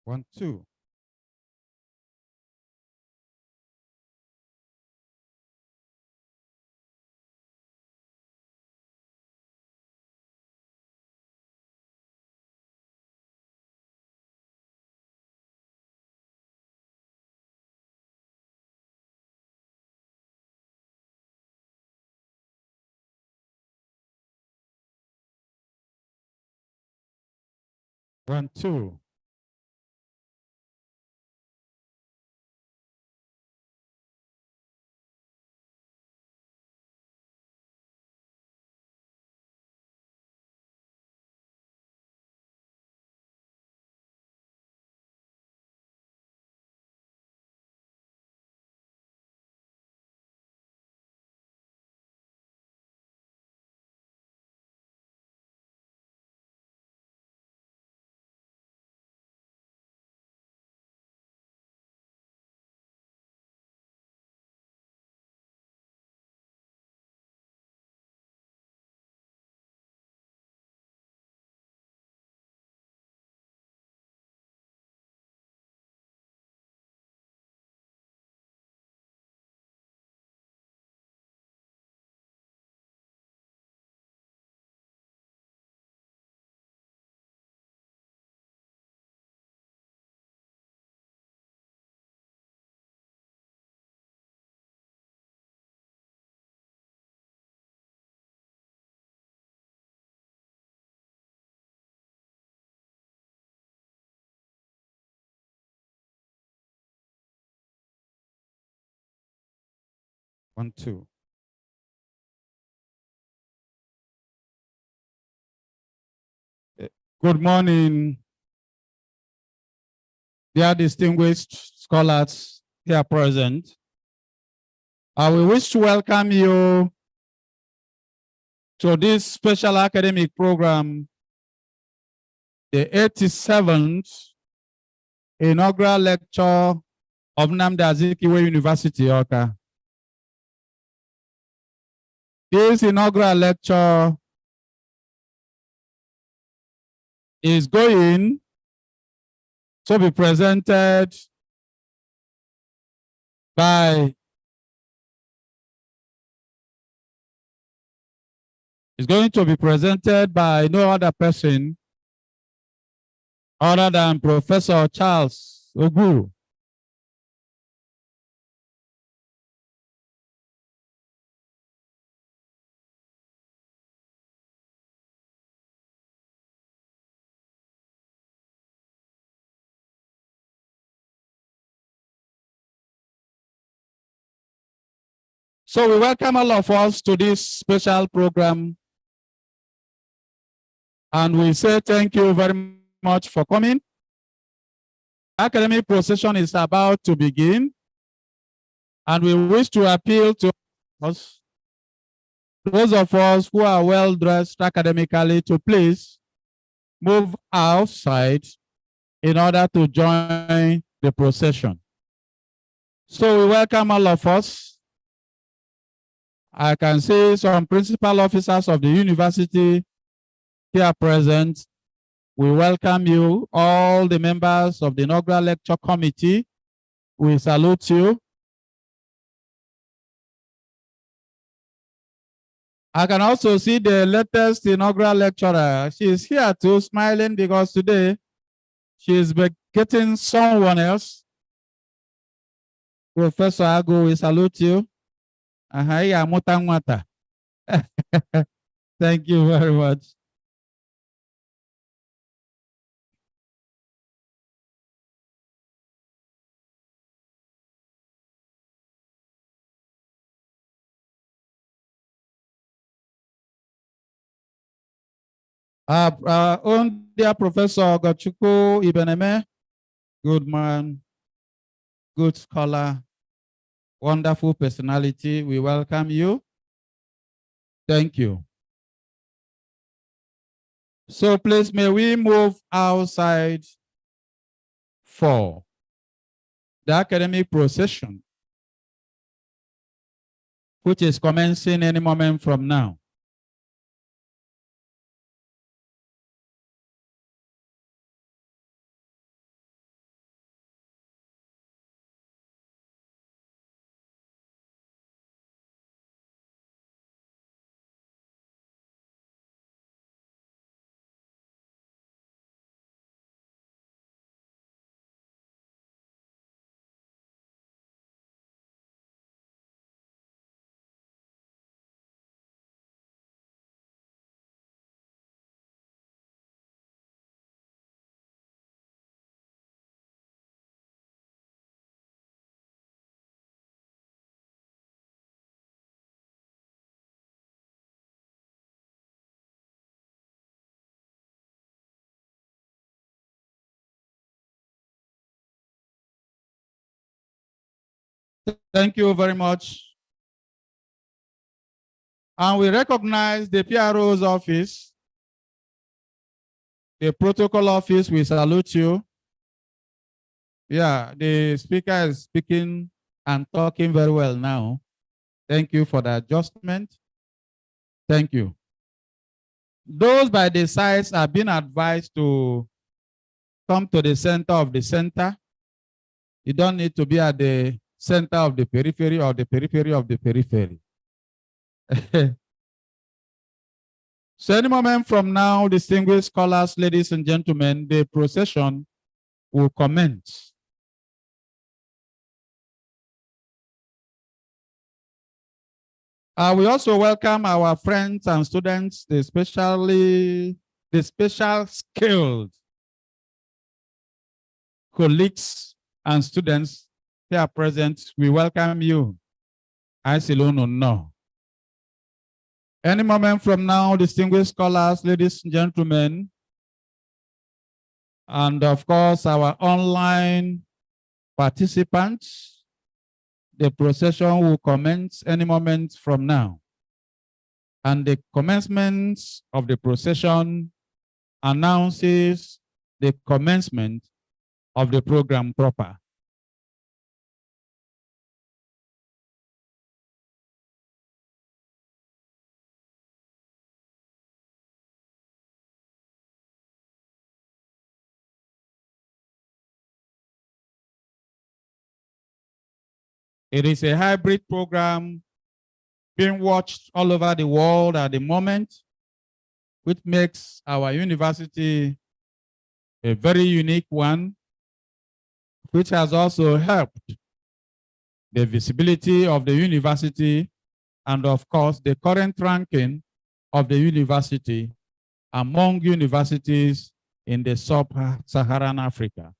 1, 2. One, two. One, two. Good morning, dear distinguished scholars here present. We wish to welcome you to this special academic program, the 87th Inaugural Lecture of Nnamdi Azikiwe University, Awka. This inaugural lecture is going to be presented by no other person other than Professor Charles Oguru. So we welcome all of us to this special program. And we say thank you very much for coming. Academic procession is about to begin. And we wish to appeal to us, those of us who are well dressed academically, to please move outside in order to join the procession. So we welcome all of us. I can see some principal officers of the university here present. We welcome you, all the members of the inaugural lecture committee. We salute you. I can also see the latest inaugural lecturer. She is here too, smiling because today she is getting someone else. Professor Agu, we salute you. Thank you very much. Own dear Professor Gachuku Ibeneme, good man, good scholar, wonderful personality. We welcome you. Thank you. So please, may we move outside for the academic procession, which is commencing any moment from now. Thank you very much. And we recognize the PRO's office, the protocol office, we salute you. Yeah, the speaker is speaking and talking very well now. Thank you for the adjustment. Thank you. Those by the sides have been advised to come to the center of the center. You don't need to be at the center of the periphery or the periphery of the periphery. So any moment from now, distinguished scholars, ladies and gentlemen, the procession will commence. We also welcome our friends and students, the special skilled colleagues and students here present. We welcome you. I still don't know. Any moment from now, distinguished scholars, ladies and gentlemen, and of course, our online participants, the procession will commence any moment from now. And the commencement of the procession announces the commencement of the program proper. It is a hybrid program being watched all over the world at the moment, which makes our university a very unique one, which has also helped the visibility of the university and, of course, the current ranking of the university among universities in the sub-Saharan Africa.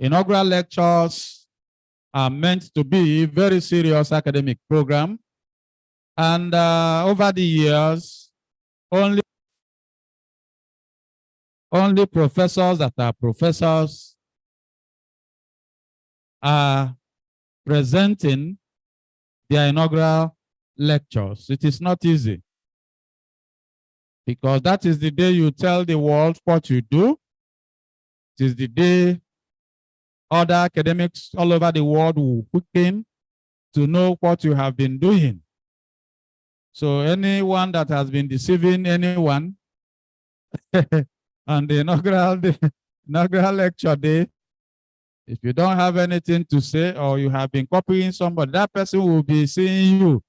Inaugural lectures are meant to be a very serious academic program. And over the years, only professors that are professors are presenting their inaugural lectures. It is not easy, because that is the day you tell the world what you do. It is the day other academics all over the world will quicken to know what you have been doing. So anyone that has been deceiving anyone on the inaugural lecture day, if you don't have anything to say or you have been copying somebody, that person will be seeing you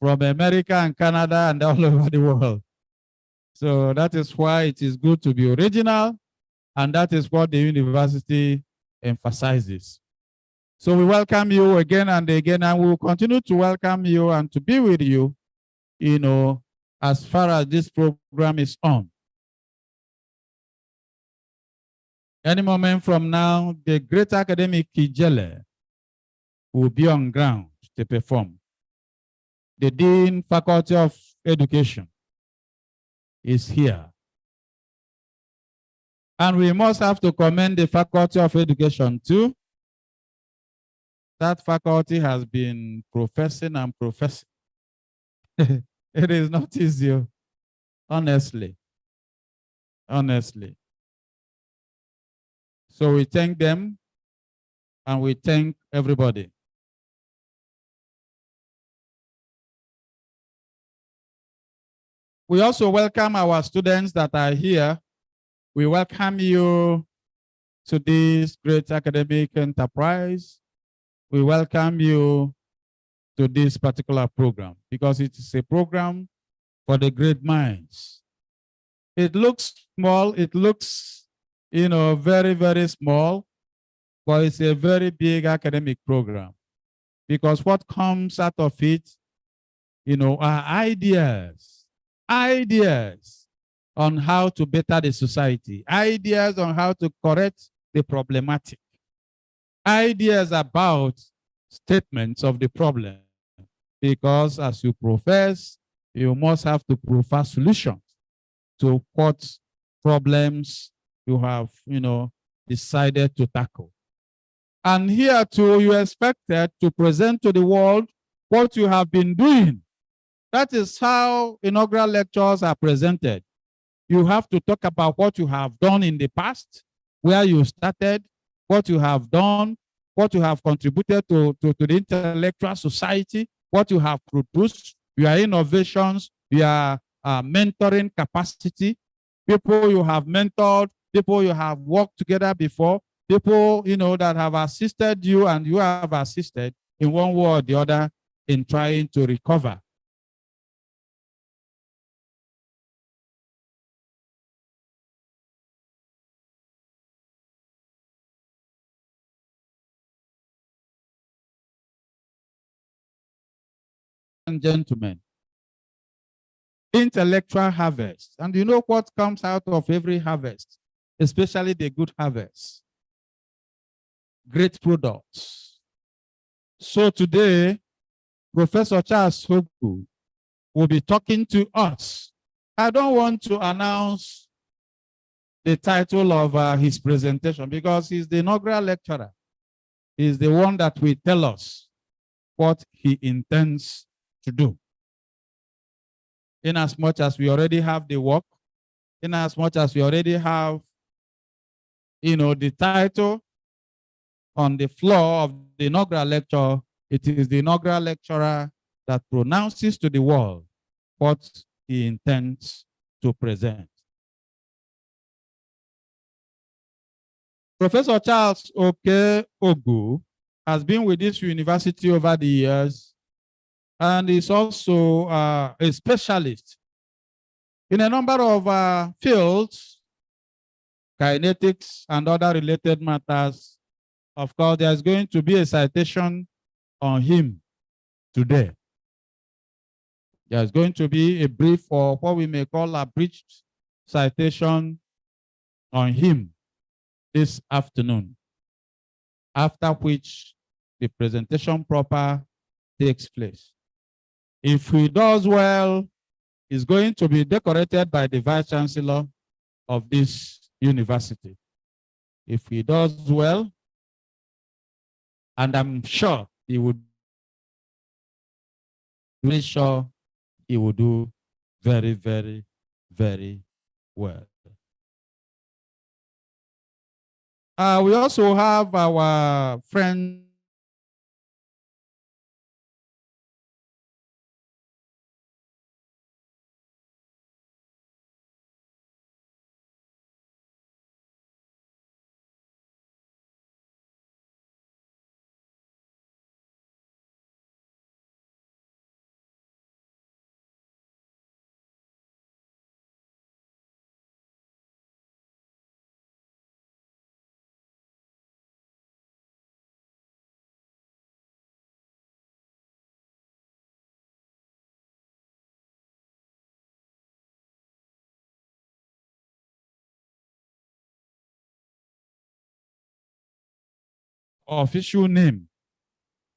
from America and Canada and all over the world. So that is why it is good to be original, and that is what the university emphasizes. So we welcome you again and again, and we will continue to welcome you and to be with you, as far as this program is on. Any moment from now, the great academic Kijele will be on ground to perform. The Dean, Faculty of Education is here. And we must have to commend the Faculty of Education too. That faculty has been professing and professing. It is not easy, honestly. Honestly. So we thank them and we thank everybody. We also welcome our students that are here. We welcome you to this great academic enterprise. We welcome you to this particular program because it is a program for the great minds. It looks small, it looks, very, very small, but it's a very big academic program because what comes out of it, are ideas on how to better the society, ideas on how to correct the problematic, ideas about statements of the problem, because as you profess, you must have to provide solutions to what problems you have, decided to tackle. And here too, you expected to present to the world what you have been doing. That is how inaugural lectures are presented. You have to talk about what you have done in the past, where you started, what you have done, what you have contributed to the intellectual society, what you have produced, your innovations, your mentoring capacity, people you have mentored, people you have worked together before, people that have assisted you and you have assisted in one way or the other in trying to recover. And gentlemen, intellectual harvest. And you know what comes out of every harvest, especially the good harvest? Great products. So today, Professor Charles Okey will be talking to us. I don't want to announce the title of his presentation because he's the inaugural lecturer. He's the one that will tell us what he intends to do. In as much as we already have the work, in as much as we already have, the title on the floor of the inaugural lecture, it is the inaugural lecturer that pronounces to the world what he intends to present. Professor Charles Okey has been with this university over the years and is also a specialist in a number of fields, kinetics and other related matters. Of course, there's going to be a citation on him today. There's going to be a brief or what we may call a abridged citation on him this afternoon, after which the presentation proper takes place. If he does well, he's going to be decorated by the Vice Chancellor of this university. If he does well, and I'm sure he would, very sure he will do very, very, very well. We also have our friend official name,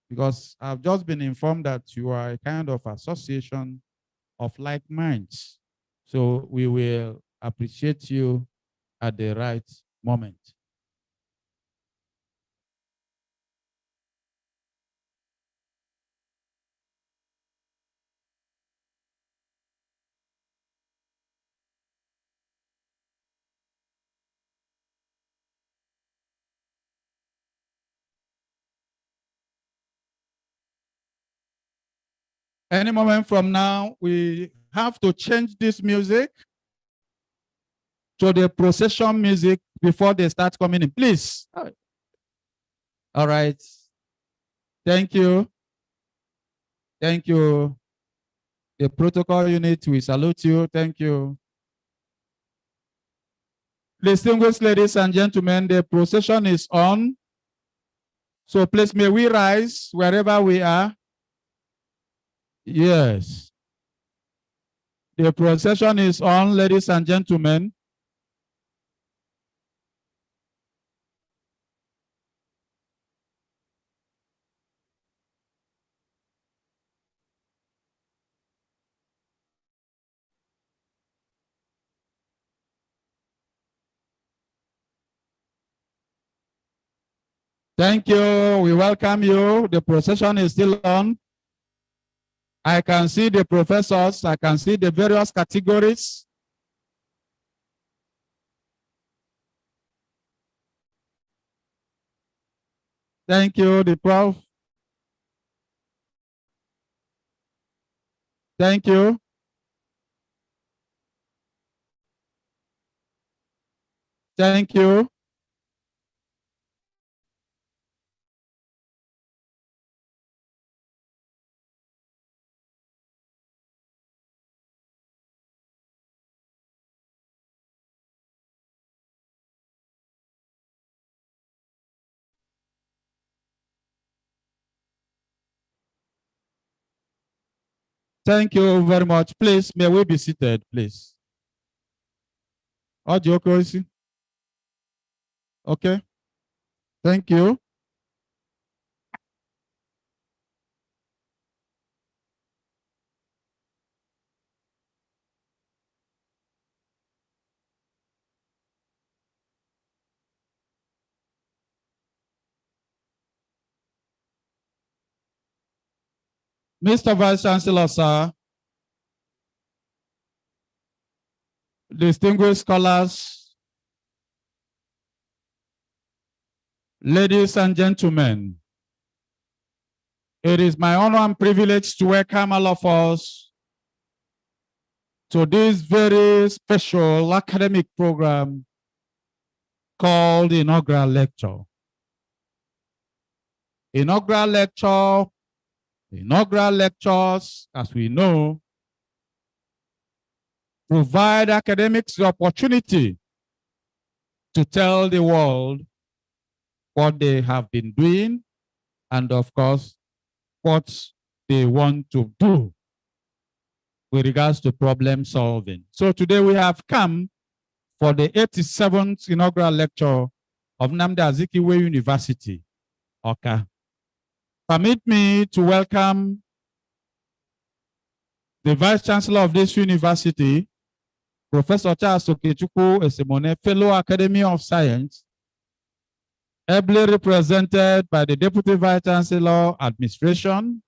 because I've just been informed that you are a kind of association of like minds. So we will appreciate you at the right moment. Any moment from now, we have to change this music to the procession music before they start coming in, please. All right. Thank you. Thank you. The protocol unit, we salute you. Thank you. Distinguished ladies and gentlemen, the procession is on. So please, may we rise wherever we are. Yes. The procession is on, ladies and gentlemen. Thank you. We welcome you. The procession is still on. I can see the professors. I can see the various categories. Thank you, the Prof. Thank you. Thank you. Thank you very much. Please, may we be seated, please. Audio, okay. Thank you. Mr. Vice Chancellor, sir, distinguished scholars, ladies and gentlemen, it is my honor and privilege to welcome all of us to this very special academic program called the Inaugural Lecture. Inaugural lectures, as we know, provide academics the opportunity to tell the world what they have been doing and, of course, what they want to do with regards to problem solving. So today we have come for the 87th inaugural lecture of Nnamdi Azikiwe University, Awka. Permit me to welcome the Vice Chancellor of this university, Professor Charles Okechukwu Esemone, Fellow Academy of Science, ably represented by the Deputy Vice Chancellor Administration,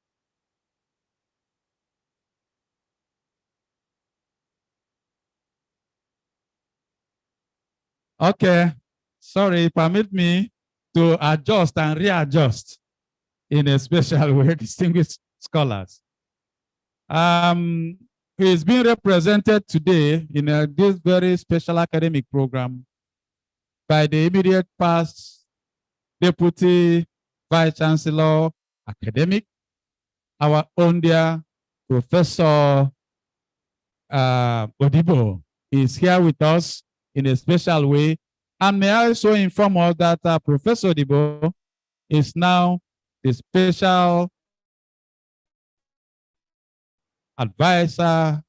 okay, sorry, permit me to adjust and readjust in a special way, distinguished scholars. He's being represented today in this very special academic program by the immediate past Deputy Vice Chancellor Academic, our own dear Professor Odibo is here with us in a special way. And may I also inform us that Professor Odibo is now the special advisor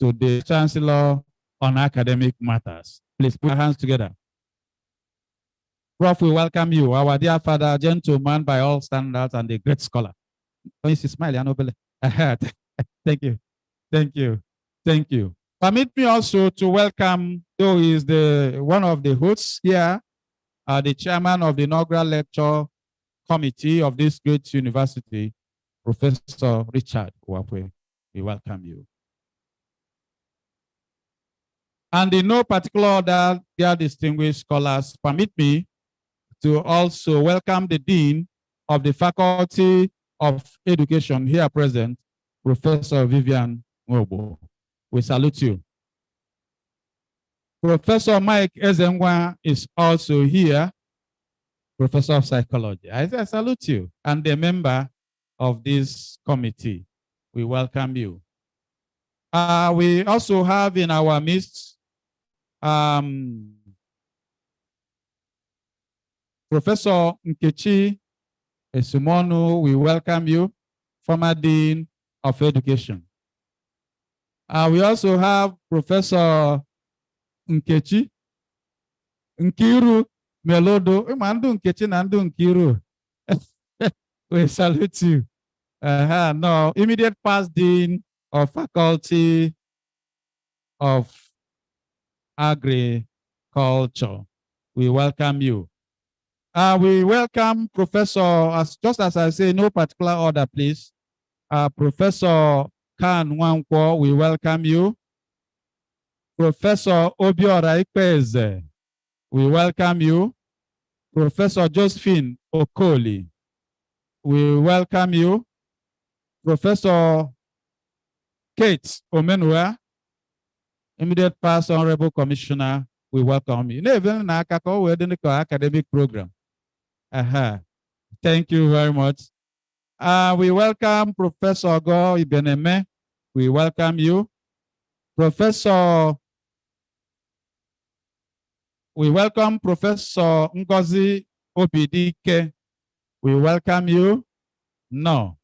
to the Chancellor on academic matters. Please put your hands together. Prof, we welcome you, our dear father, gentleman by all standards and a great scholar. Thank you. Thank you. Thank you. Permit me also to welcome, though he is one of the hosts here, the chairman of the inaugural lecture committee of this great university, Professor Richard Wapwe. We welcome you. And in no particular order, dear distinguished scholars, permit me to also welcome the Dean of the Faculty of Education here present, Professor Vivian Ngobo. We salute you. Professor Mike Ezengwa is also here, Professor of Psychology. I salute you, and a member of this committee. We welcome you. We also have in our midst Professor Nkechi Esumonu. We welcome you, former Dean of Education. We also have Professor Nkechi Nkiru Melodo. Nkechi Nandu Nkiru. We salute you. No, immediate past Dean of Faculty of Agriculture. We welcome you. We welcome Professor, just as I say, no particular order, please. Professor Khan Nwankwo, we welcome you. Professor Obiora Ikpeze, we welcome you. Professor Josephine Okoli, we welcome you. Professor Kate Omenua, immediate past honorable commissioner, we welcome you. Even academic program. Thank you very much. We welcome Professor Go Ibeneme. We welcome you. We welcome Professor Ngozi Obidike. We welcome you. No.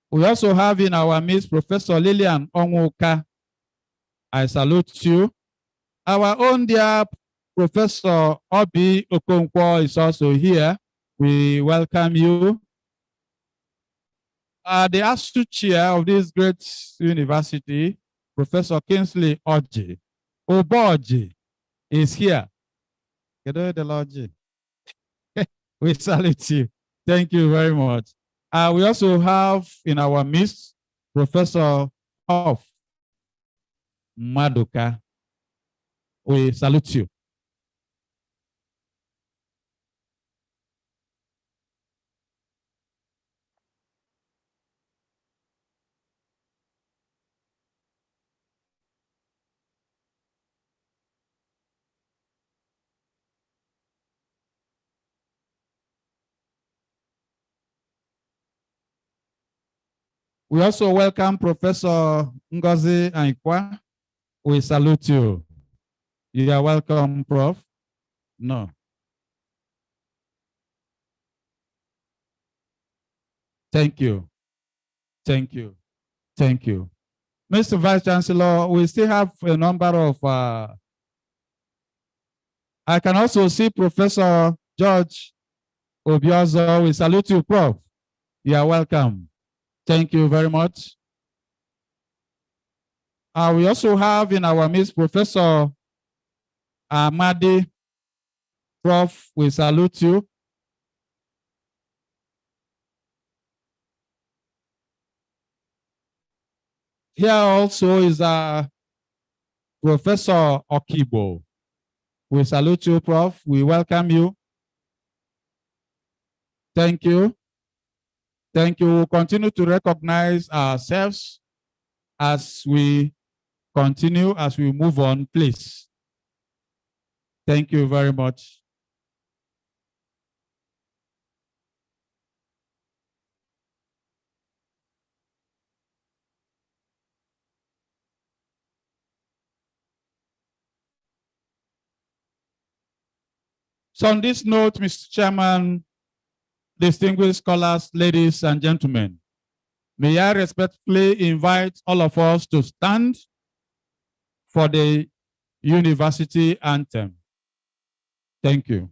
We also have in our midst Professor Lillian Onwuka. I salute you. Our own dear Professor Obi Okonkwo is also here. We welcome you. The ASU chair of this great university, Professor Kingsley Oboji, is here. We salute you. Thank you very much. We also have in our midst Professor Prof. Maduka. We salute you. We also welcome Professor Ngozi Aikwa. We salute you. You are welcome, Prof. No. Thank you. Thank you. Thank you. Mr. Vice Chancellor, we still have a number of, I can also see Professor George Obiozo. We salute you, Prof. You are welcome. Thank you very much. We also have in our midst Professor Amadi. Prof, we salute you. Here also is Professor Okibo. We salute you, Prof. We welcome you. Thank you. Thank you. We'll continue to recognize ourselves as we continue, as we move on, please. Thank you very much. So on this note, Mr. Chairman, distinguished scholars, ladies and gentlemen, may I respectfully invite all of us to stand for the university anthem. Thank you.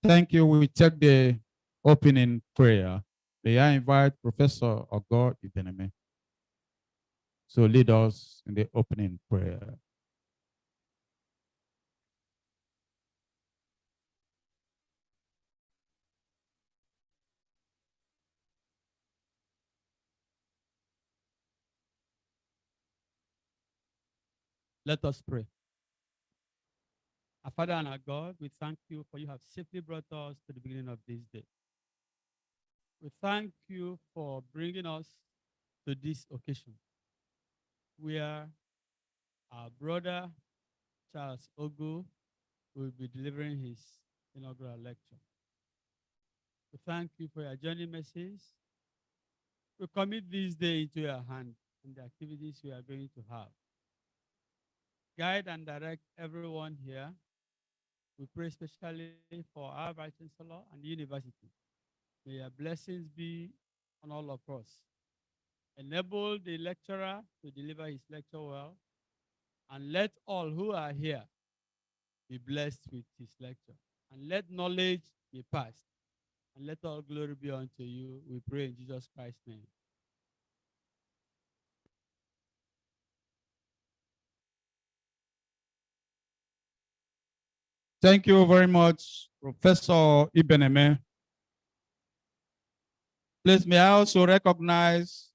Thank you. We take the opening prayer. May I invite Professor Ogo Ibeneme to lead us in the opening prayer. Let us pray. Our Father and our God, we thank you for you have safely brought us to the beginning of this day. We thank you for bringing us to this occasion where our brother Charles Ogu will be delivering his inaugural lecture. We thank you for your journey message. We commit this day into your hand and the activities we are going to have. Guide and direct everyone here. We pray especially for our Vice Chancellor and the university. May your blessings be on all of us. Enable the lecturer to deliver his lecture well, and let all who are here be blessed with his lecture. And let knowledge be passed. And let all glory be unto you. We pray in Jesus Christ's name. Thank you very much, Professor Ibeneme. Please, may I also recognize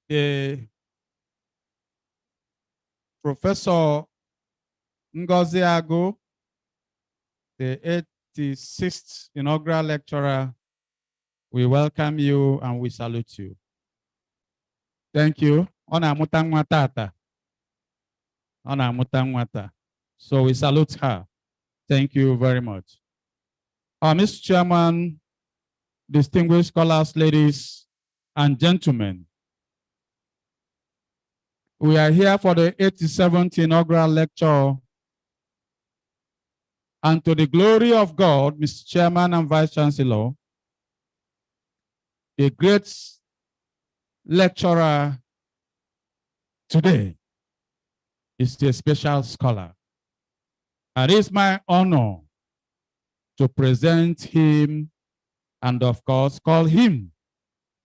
the Professor Ngozi Agu, the 86th inaugural lecturer. We welcome you and we salute you. Thank you. Ona mutangwa tata. Ona mutangwa tata. So we salute her. Thank you very much. Mr. Chairman, distinguished scholars, ladies and gentlemen, we are here for the 87th inaugural lecture. And to the glory of God, Mr. Chairman and Vice Chancellor, the great lecturer today is a special scholar. And it is my honor to present him and, of course, call him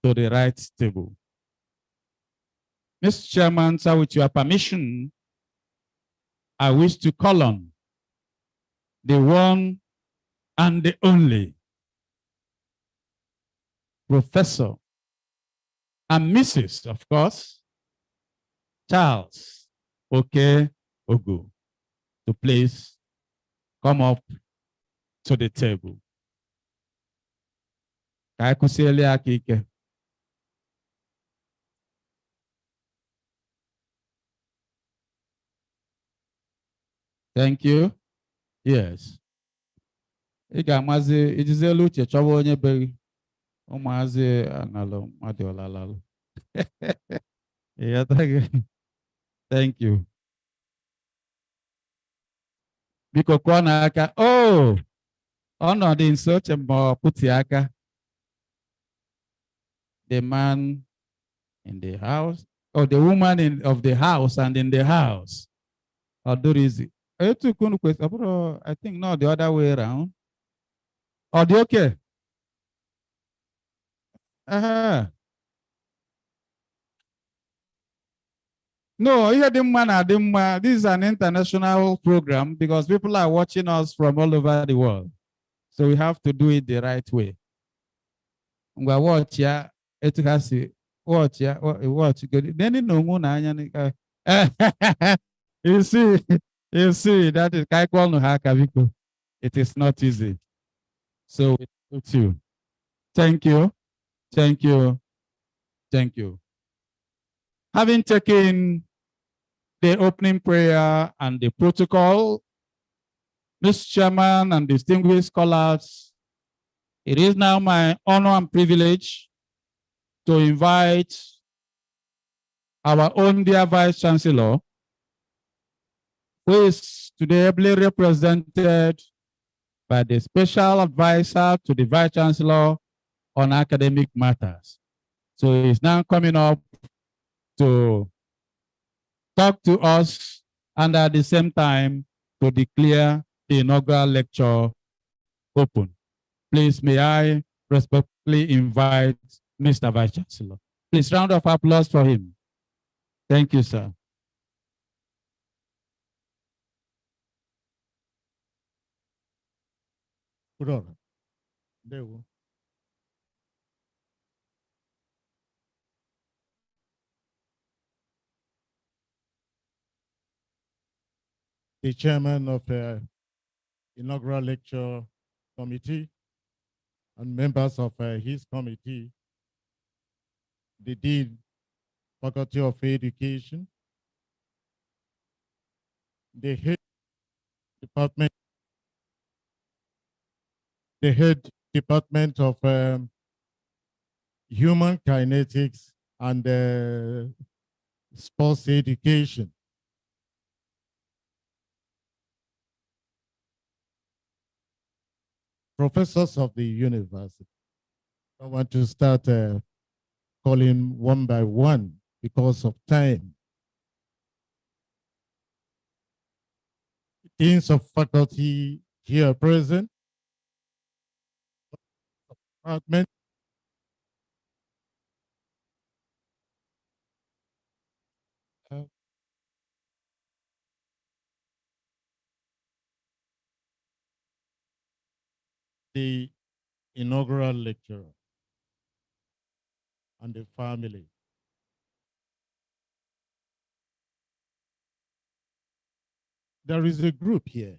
to the right table. Mr. Chairman, sir, with your permission, I wish to call on the one and the only Professor and Mrs., of course, Charles Okey Ogu, to please come up to the table. Thank you. Yes. Igamazi ijizelu uche chọwa onye be ụmụazị analụ mmadụ ọlalalụ. Thank you. Biko kụọ n'aka. Oh, ọnọdụ nso chemọ pụtị aka. The man in the house, or the woman of the house and in the house. Odorizi. I think not the other way around. Or the okay? No, this is an international program because people are watching us from all over the world. So we have to do it the right way. Watch ya, watch ya, watch good. Then you see, that is it is not easy. So it's you. Thank you. Thank you. Thank you. Having taken the opening prayer and the protocol, Mr. Chairman and distinguished scholars, it is now my honor and privilege to invite our own dear Vice Chancellor, who is today ably represented by the Special Advisor to the Vice Chancellor on academic matters. So he's now coming up to talk to us and at the same time to declare the inaugural lecture open. Please, may I respectfully invite Mr. Vice Chancellor. Please, round of applause for him. Thank you, sir. Good on. There we go. the chairman of the inaugural lecture committee and members of his committee, the dean, faculty of education, the head department, the head department of human kinetics and sports education. Professors of the university. I want to start calling one by one because of time. Deans of faculty here present, department, the inaugural lecturer and the family. There is a group here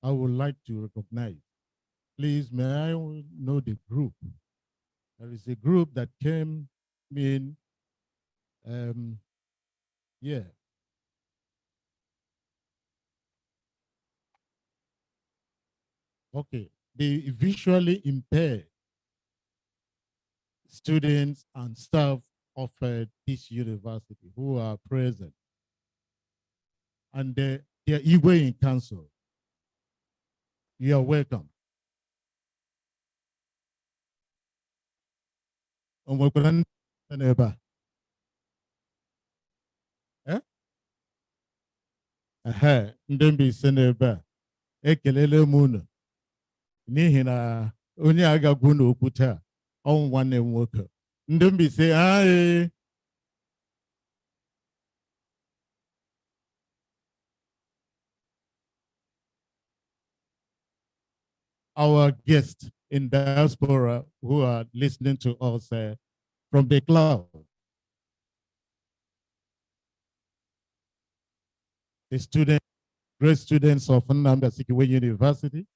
I would like to recognize. Please, may I know the group? There is a group that came in, yeah. Okay, the visually impaired students and staff of this university who are present. And they are Igwe in council. You are welcome. Ndị Mbaise n'ebe a ekelele m unu n'ihi na onye agagwu n'okwu taa ọnwụ nwanne m nwoke. Ndị Mbaise anyị. Our guests in diaspora who are listening to us from the cloud. The students, great students of Nnamdi Azikiwe University.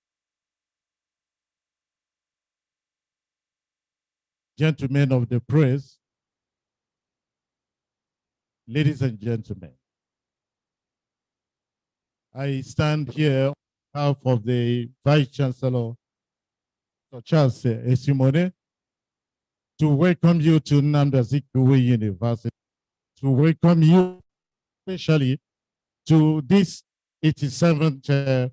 Gentlemen of the press, ladies and gentlemen, I stand here on behalf of the Vice Chancellor, Charles Esimone, to welcome you to Nnamdi Azikiwe University, to welcome you especially to this 87th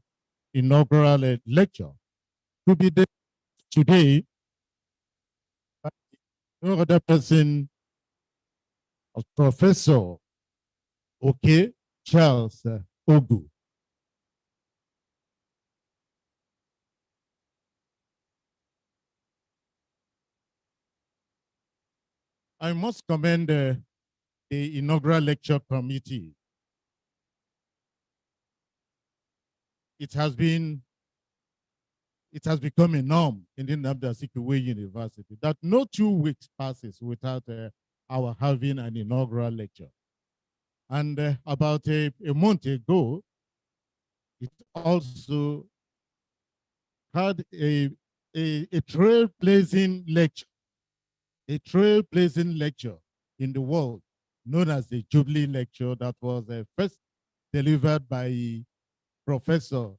inaugural lecture. To be there today, no other person of Professor Okey Charles Ogu. I must commend the inaugural lecture committee. It has become a norm in the Nnamdi Azikiwe University that no 2 weeks passes without our having an inaugural lecture. And about a month ago, it also had a trailblazing lecture in the world known as the Jubilee Lecture that was first delivered by Professor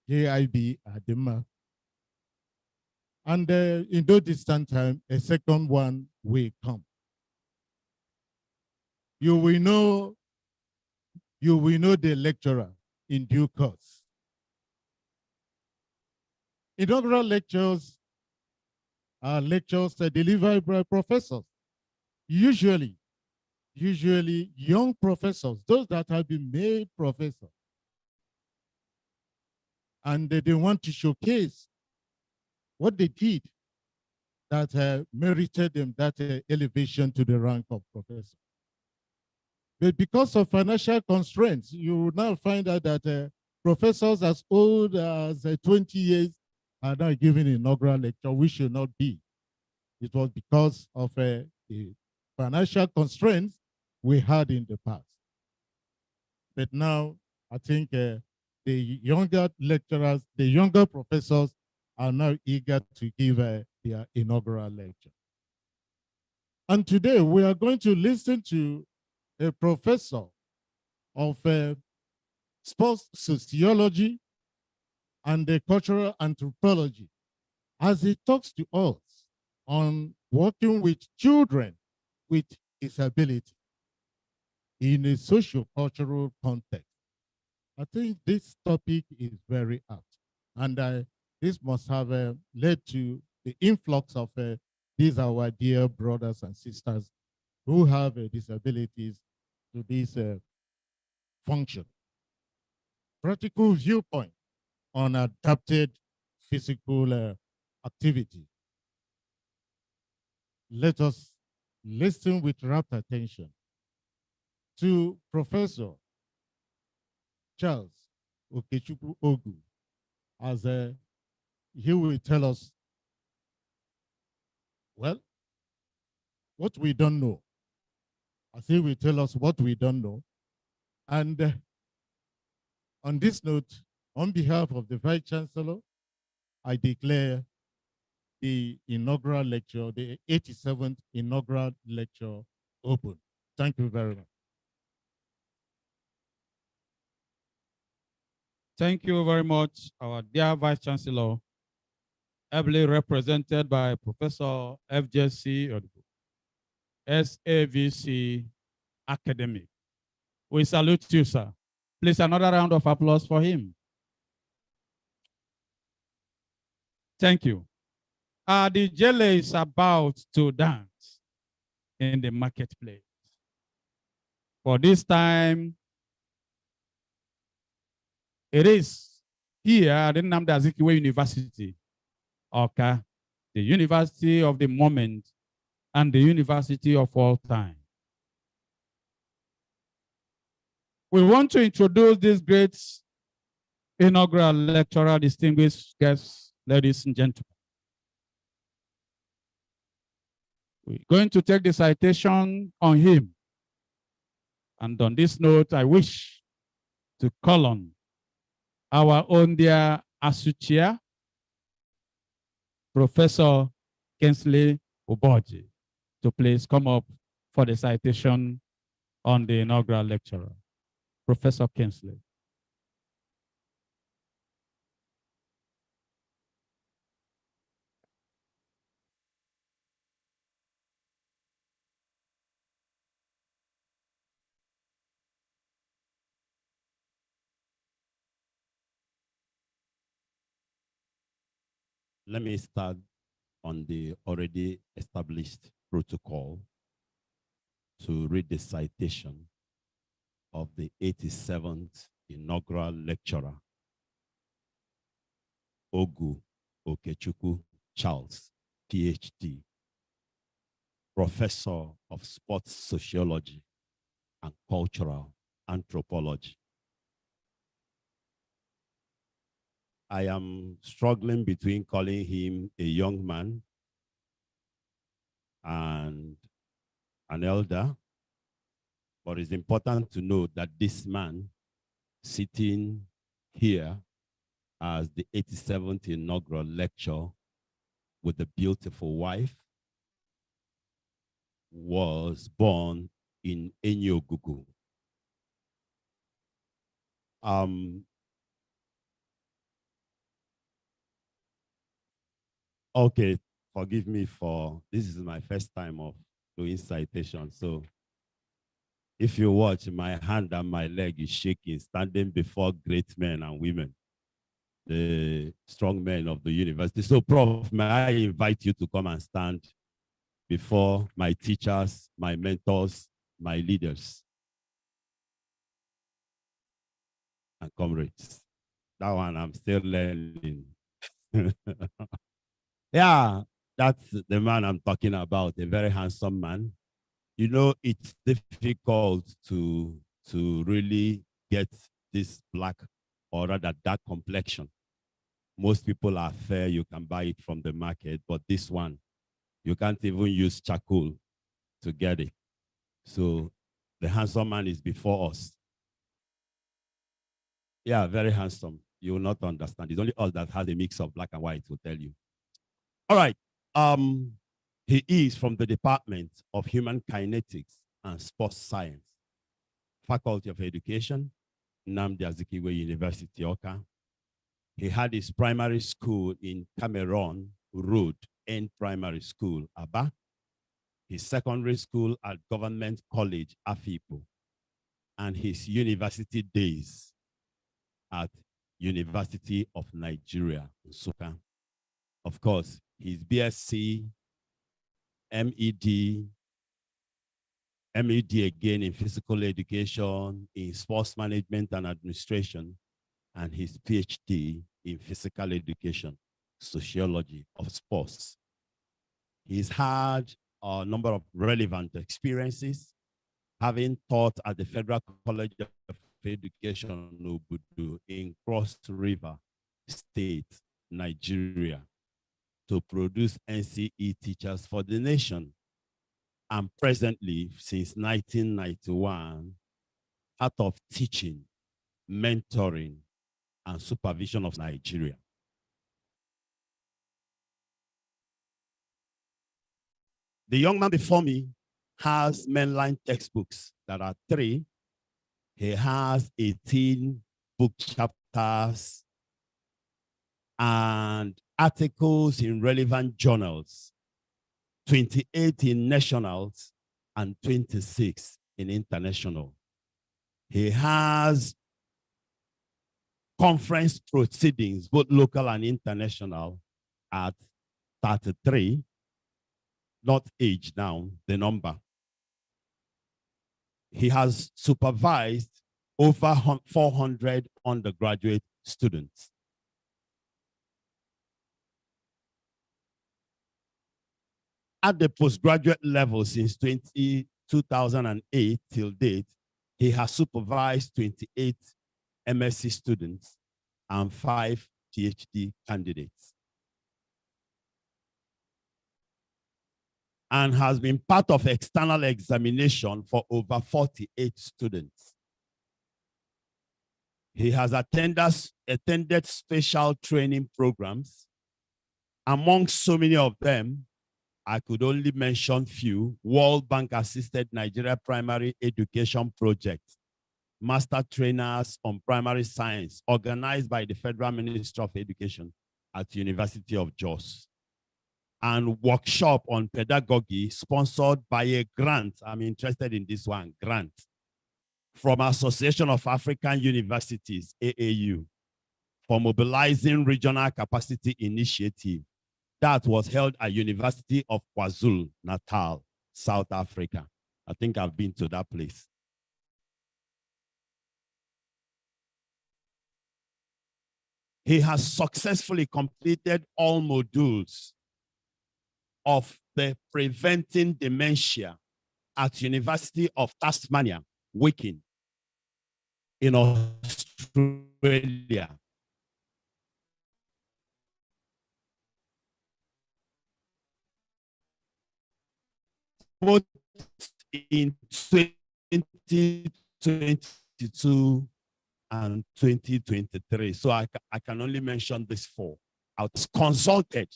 J.I.B. Adema. And in no distant time, a second one will come. You will know the lecturer in due course. Inaugural lectures are lectures delivered by professors, usually young professors, those that have been made professors. And they want to showcase what they did that merited them that elevation to the rank of professor. But because of financial constraints, you will now find out that professors as old as 20 years are now giving inaugural lecture. We should not be. It was because of the financial constraints we had in the past. But now I think the younger lecturers, the younger professors are now eager to give their inaugural lecture. And today we are going to listen to a professor of sports sociology and the cultural anthropology as he talks to us on working with children with disability in a socio-cultural context. I think this topic is very apt, and this must have led to the influx of these our dear brothers and sisters who have disabilities to this function. Practical viewpoint on adapted physical activity. Let us listen with rapt attention to Professor Charles Okechukwu Ogu as he will tell us, well, what we don't know. As he will tell us what we don't know. And on this note, on behalf of the Vice Chancellor, I declare the inaugural lecture, the 87th inaugural lecture open. Thank you very much. Thank you very much, our dear Vice Chancellor, ably represented by Professor FJC Odgo, SAVC Academic. We salute you, sir. Please, another round of applause for him. Thank you. The jelly is about to dance in the marketplace. For this time, it is here at Nnamdi Azikiwe University, Awka, the university of the moment and the university of all time. We want to introduce this great inaugural lecturer, distinguished guests, ladies and gentlemen. We're going to take the citation on him. And on this note, I wish to call on our own dear associate, Professor Kinsley Uboji, to please come up for the citation on the inaugural lecturer. Professor Kinsley. Let me start on the already established protocol to read the citation of the 87th inaugural lecturer, Ogu Okechukwu Charles, PhD, Professor of Sports Sociology and Cultural Anthropology. I am struggling between calling him a young man and an elder, but it's important to note that this man sitting here as the 87th inaugural lecture with a beautiful wife was born in Enyogugu. Okay, forgive me for, this is my first time of doing citation. So if you watch, my hand and my leg is shaking, standing before great men and women, the strong men of the university. So Prof, may I invite you to come and stand before my teachers, my mentors, my leaders and comrades. That one I'm still learning. Yeah, that's the man I'm talking about, a very handsome man. You know, it's difficult to really get this black or rather dark complexion. Most people are fair, you can buy it from the market, but this one, you can't even use charcoal to get it. So the handsome man is before us. Yeah, very handsome. You will not understand. It's only us that has a mix of black and white, will tell you. All right. He is from the Department of Human Kinetics and Sports Science, Faculty of Education, Nnamdi Azikiwe University, Awka. He had his primary school in Cameroon Road, End Primary School, Aba. His secondary school at Government College, Afipo. And his university days at University of Nigeria, Nsukka. Of course, his BSc, MED again in physical education, in sports management and administration, and his PhD in physical education, sociology of sports. He's had a number of relevant experiences, having taught at the Federal College of Education, Obudu, in Cross River State, Nigeria, to produce NCE teachers for the nation. And presently, since 1991, part of teaching, mentoring, and supervision of Nigeria. The young man before me has mainline textbooks that are 3. He has 18 book chapters and articles in relevant journals, 28 in nationals and 26 in international. He has conference proceedings, both local and international, at 33, not age now, the number. He has supervised over 400 undergraduate students. At the postgraduate level since 2008 till date, he has supervised 28 MSc students and 5 PhD candidates. And has been part of external examination for over 48 students. He has attended special training programs. Among so many of them, I could only mention few: World Bank Assisted Nigeria Primary Education Project, Master Trainers on Primary Science, organized by the Federal Ministry of Education at University of Jos, and workshop on pedagogy sponsored by a grant. I'm interested in this one, grant, from Association of African Universities, AAU, for mobilizing regional capacity initiative that was held at University of KwaZulu-Natal, South Africa. I think I've been to that place. He has successfully completed all modules of the Preventing Dementia at University of Tasmania, Wicken, in Australia. Both in 2022 and 2023. So I can only mention this 4. I was consulted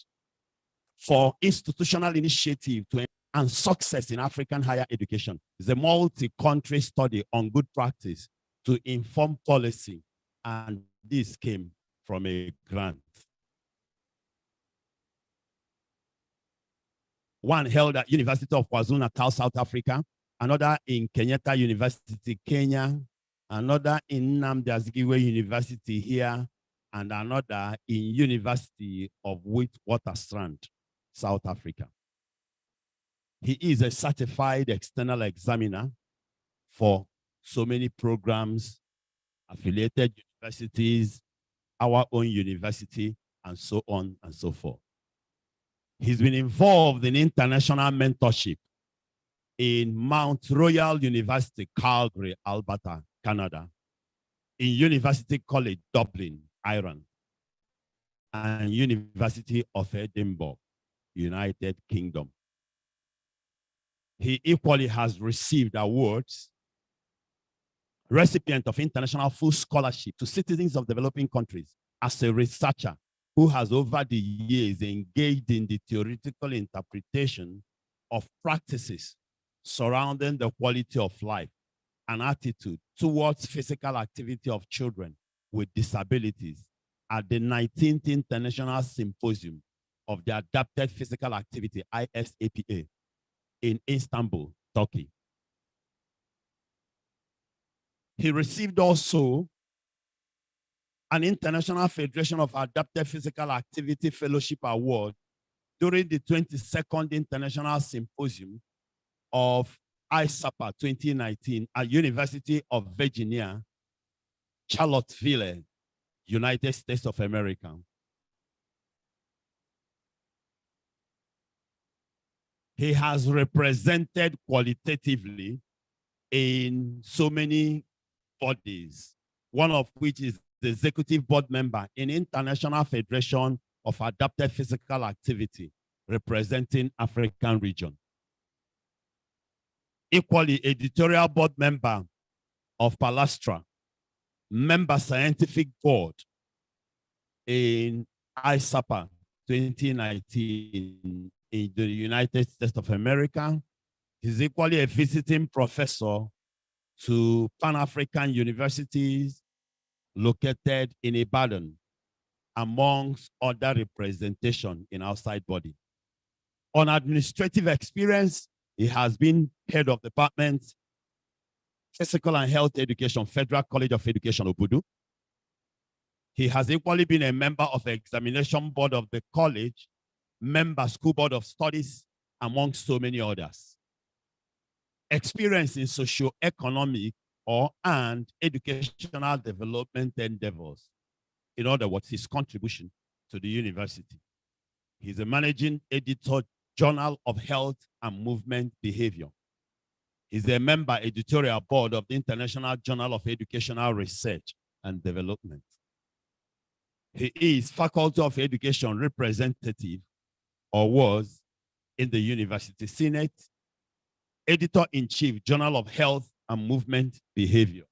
for institutional initiative and success in African higher education. It's a multi-country study on good practice to inform policy, and this came from a grant. One held at University of KwaZulu-Natal, South Africa, another in Kenyatta University, Kenya, another in Nnamdi Azikiwe University here, and another in University of Witwatersrand, South Africa. He is a certified external examiner for so many programs, affiliated universities, our own university, and so on and so forth. He's been involved in international mentorship in Mount Royal University, Calgary, Alberta, Canada, in University College, Dublin, Ireland, and University of Edinburgh, United Kingdom. He equally has received awards recipient of international full scholarship to citizens of developing countries as a researcher who has over the years engaged in the theoretical interpretation of practices surrounding the quality of life and attitude towards physical activity of children with disabilities at the 19th International Symposium of the Adapted Physical Activity, ISAPA, in Istanbul, Turkey. He received also an International Federation of Adapted Physical Activity Fellowship Award during the 22nd International Symposium of ISAPA 2019 at University of Virginia, Charlottesville, United States of America. He has represented qualitatively in so many bodies, one of which is the executive board member in International Federation of Adapted Physical Activity, representing African region. Equally, editorial board member of Palastra, member scientific board in ISAPA 2019 in the United States of America. He's equally a visiting professor to Pan-African universities located in Ibadan, amongst other representation in outside body. On administrative experience, he has been head of department, Physical and Health Education, Federal College of Education, Obudu. He has equally been a member of the examination board of the college, member school board of studies, amongst so many others. Experience in socio-economic and educational development endeavors. In other words, his contribution to the university. He's a managing editor, Journal of Health and Movement Behavior. He's a member editorial board of the International Journal of Educational Research and Development. He is Faculty of Education representative, or was, in the University Senate, Editor-in-Chief, Journal of Health and Movement Behavior.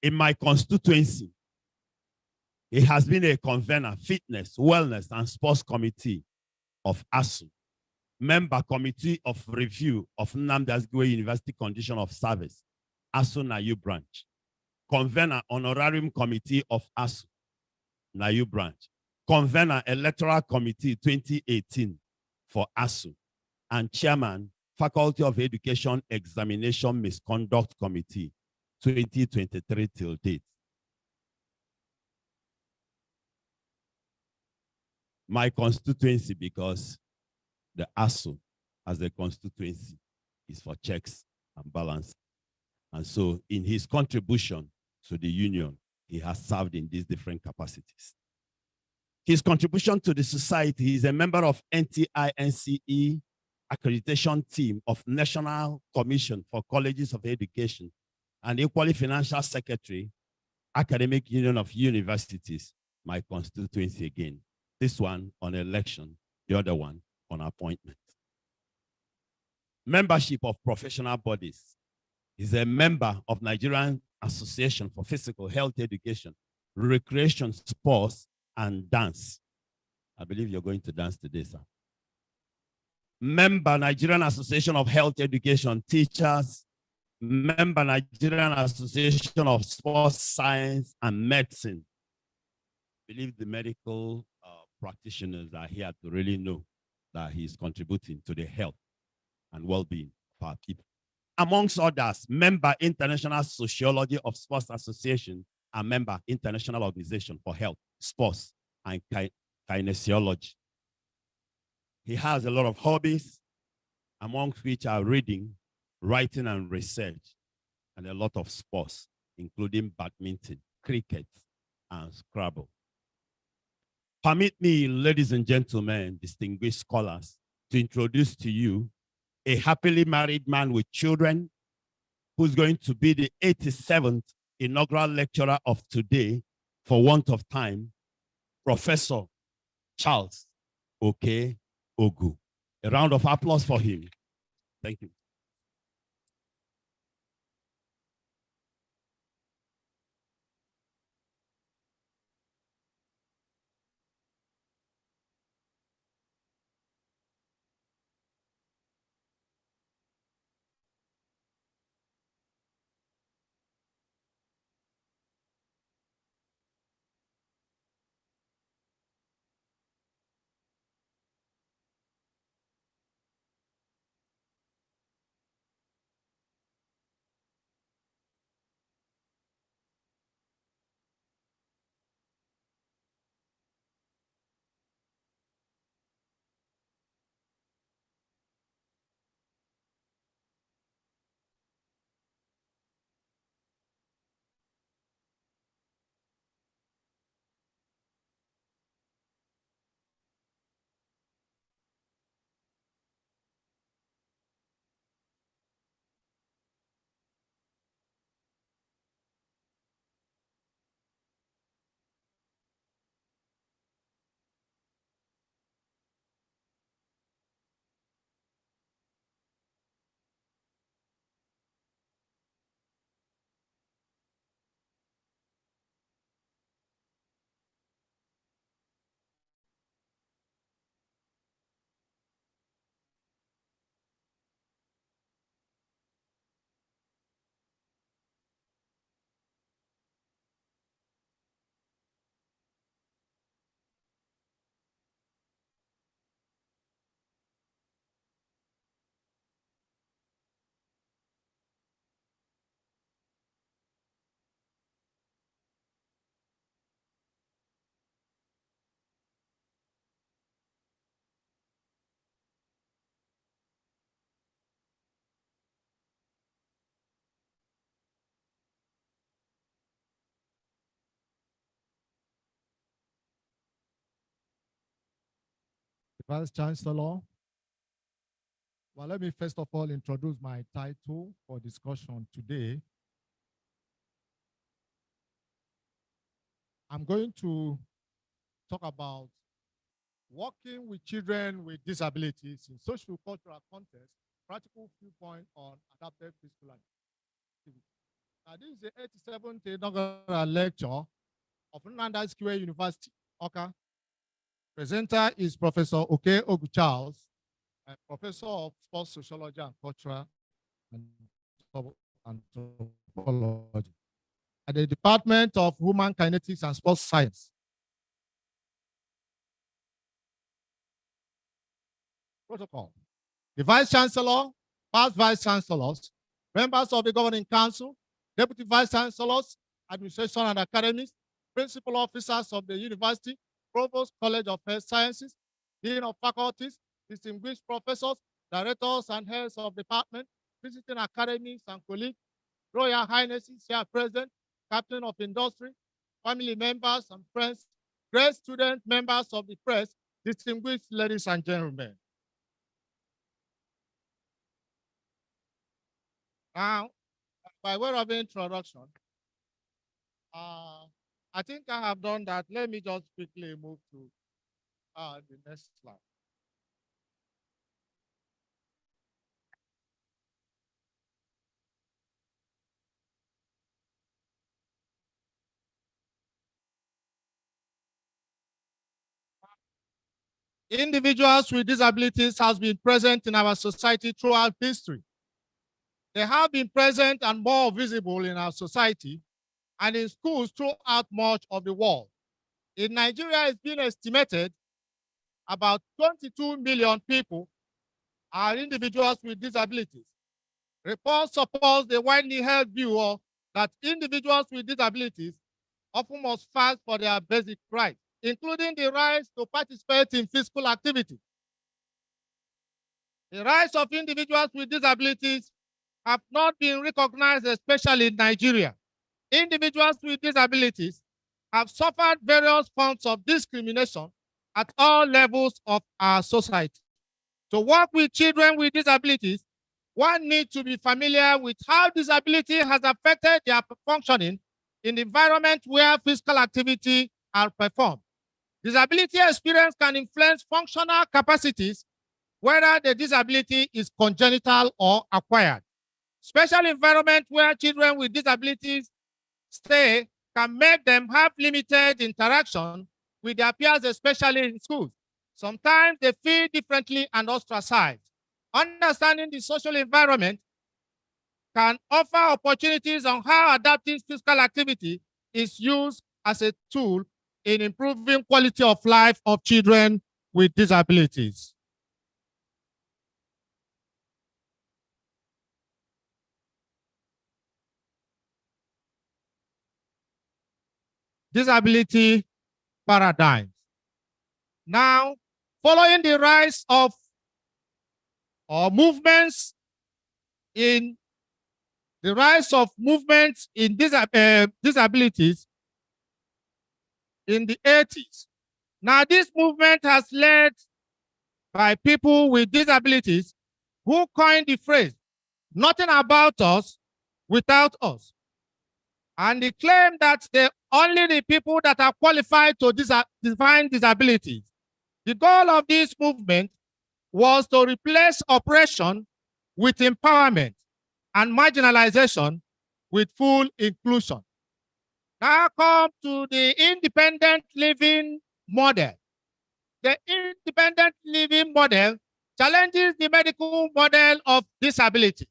In my constituency, he has been a convener, fitness, wellness, and sports committee of ASU, member committee of review of Nnamdi Azikiwe University Condition of Service, ASU Nayu branch, convener honorarium committee of ASU Nayu branch, convener electoral committee 2018 for ASU, and chairman Faculty of Education Examination Misconduct Committee 2023 till date. My constituency, because the ASU as a constituency is for checks and balance. And so in his contribution to the union, he has served in these different capacities. His contribution to the society, he is a member of NTI-NCE accreditation team of National Commission for Colleges of Education, and equally financial secretary, Academic Union of Universities, my constituency again. This one on election, the other one on appointment. Membership of professional bodies. He's a member of Nigerian Association for Physical Health Education, Recreation, Sports, and Dance. I believe you're going to dance today, sir. Member Nigerian Association of Health Education Teachers, member Nigerian Association of Sports Science and Medicine. I believe the medical practitioners are here to really know that he's contributing to the health and well-being of our people. Amongst others, member International Sociology of Sports Association and member International Organization for Health, Sports, and Kinesiology. He has a lot of hobbies, amongst which are reading, writing and research, and a lot of sports, including badminton, cricket, and Scrabble. Permit me, ladies and gentlemen, distinguished scholars, to introduce to you a happily married man with children who's going to be the 87th inaugural lecturer of today, for want of time, Professor Charles Okey Ogu. A round of applause for him. Thank you. Vice Chancellor. Well, let me first of all introduce my title for discussion today. I'm going to talk about working with children with disabilities in social-cultural context, practical viewpoint on adaptive physical activity. Now, this is the 87th Inaugural Lecture of Nnamdi Azikiwe University, Awka. Presenter is Professor Okey Charles, Professor of Sports Sociology and Cultural Anthropology at the Department of Human Kinetics and Sports Science. Protocol. The Vice Chancellor, past Vice Chancellors, members of the Governing Council, Deputy Vice Chancellors, Administration and Academies, Principal Officers of the University, Provost College of Health Sciences, Dean of Faculties, distinguished professors, directors and heads of department, visiting academies and colleagues, Royal Highnesses here present, Captain of Industry, family members and friends, great student members of the press, distinguished ladies and gentlemen. Now, by way of introduction, I think I have done that. Let me just quickly move to the next slide. Individuals with disabilities have been present in our society throughout history. They have been present and more visible in our society and in schools throughout much of the world. In Nigeria, it's been estimated about 22 million people are individuals with disabilities. Reports support the widely held view that individuals with disabilities often must fight for their basic rights, including the right to participate in physical activity. The rights of individuals with disabilities have not been recognized, especially in Nigeria. Individuals with disabilities have suffered various forms of discrimination at all levels of our society. To work with children with disabilities, one needs to be familiar with how disability has affected their functioning in the environment where physical activity are performed. Disability experience can influence functional capacities whether the disability is congenital or acquired. Special environment where children with disabilities stay can make them have limited interaction with their peers, especially in schools. Sometimes they feel differently and ostracized. Understanding the social environment can offer opportunities on how adaptive physical activity is used as a tool in improving quality of life of children with disabilities. Disability paradigms. Now, following the rise of movements in disabilities in the 80s. Now, this movement has led by people with disabilities who coined the phrase, "nothing about us without us." And they claim that only the people that are qualified to define disabilities. The goal of this movement was to replace oppression with empowerment and marginalization with full inclusion. Now come to the independent living model. The independent living model challenges the medical model of disability.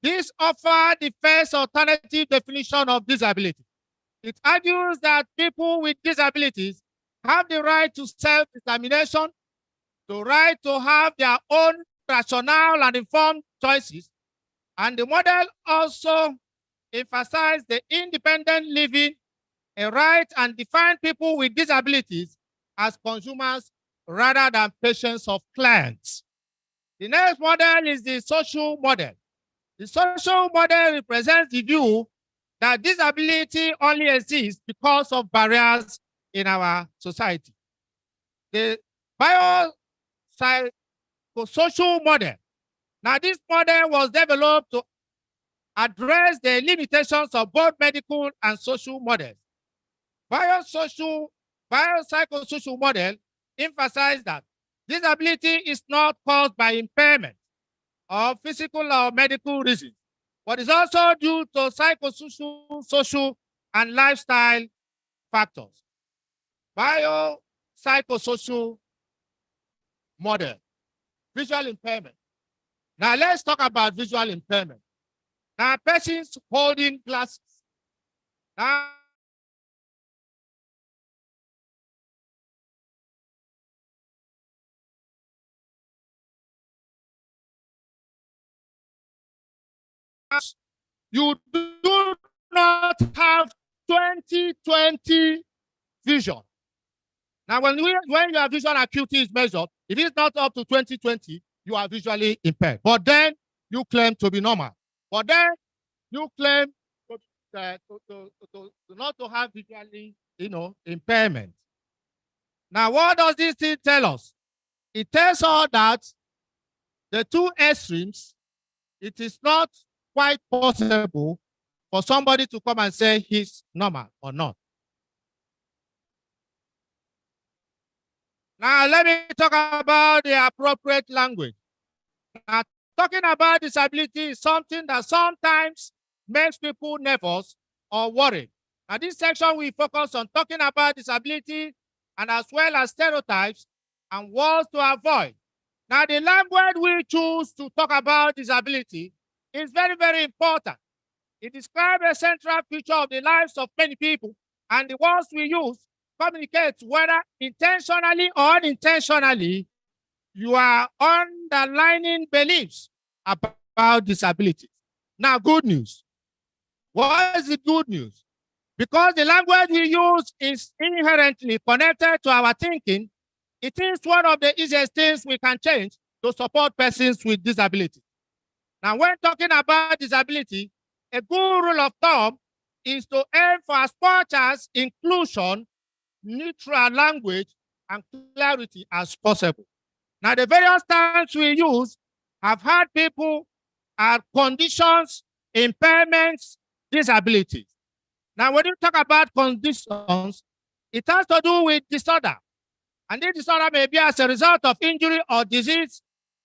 This offers the first alternative definition of disability. It argues that people with disabilities have the right to self-determination, the right to have their own rational and informed choices, and the model also emphasizes the independent living, a right, and define people with disabilities as consumers rather than patients of clients. The next model is the social model. The social model represents the view that disability only exists because of barriers in our society. The biopsychosocial model. Now, this model was developed to address the limitations of both medical and social models. Biopsychosocial model emphasizes that disability is not caused by impairment or physical or medical reasons, but is also due to psychosocial, social, and lifestyle factors. Biopsychosocial model, visual impairment. Now let's talk about visual impairment. Now persons holding glasses. Now you do not have 20/20 vision. Now, when your visual acuity is measured, if it's not up to 20/20, you are visually impaired. But then you claim to be normal. But then you claim not to have visually, impairment. Now, what does this thing tell us? It tells us that the two extremes, it is not quite possible for somebody to come and say he's normal or not. Now, let me talk about the appropriate language. Now, talking about disability is something that sometimes makes people nervous or worried. Now, this section we focus on talking about disability and as well as stereotypes and words to avoid. Now, the language we choose to talk about disability is very, very important. It describes a central feature of the lives of many people, and the words we use communicate whether intentionally or unintentionally you are underlining beliefs about disabilities. Now, good news. What is the good news? Because the language we use is inherently connected to our thinking, it is one of the easiest things we can change to support persons with disabilities. Now, when talking about disability, a good rule of thumb is to aim for as much as inclusion, neutral language, and clarity as possible. Now, the various terms we use have had people at conditions, impairments, disabilities. Now, when you talk about conditions, it has to do with disorder. And this disorder may be as a result of injury or disease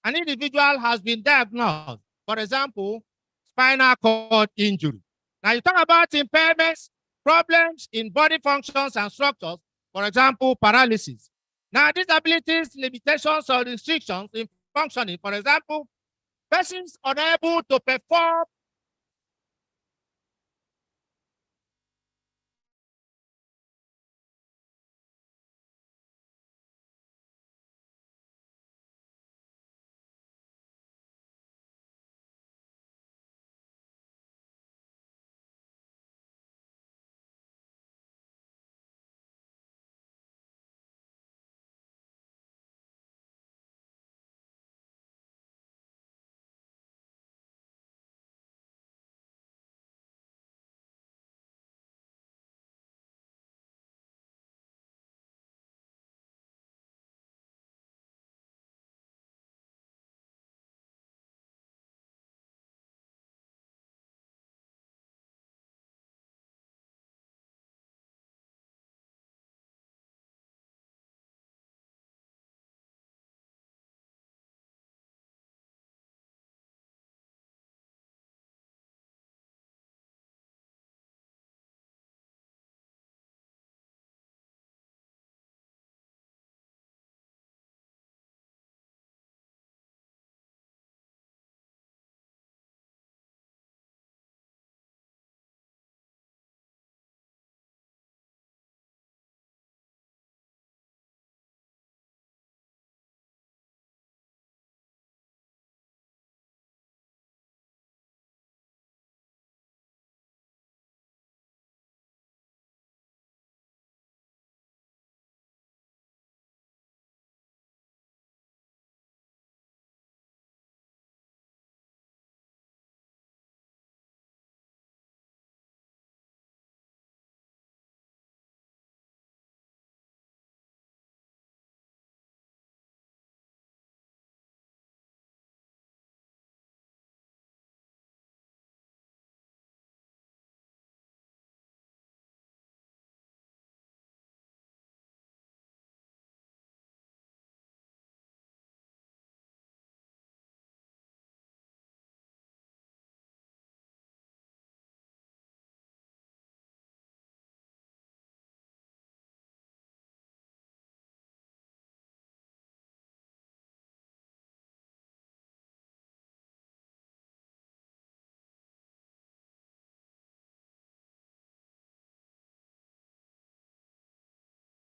an individual has been diagnosed, for example, spinal cord injury. Now you talk about impairments, problems in body functions and structures, for example, paralysis. Now disabilities, limitations or restrictions in functioning, for example, persons unable to perform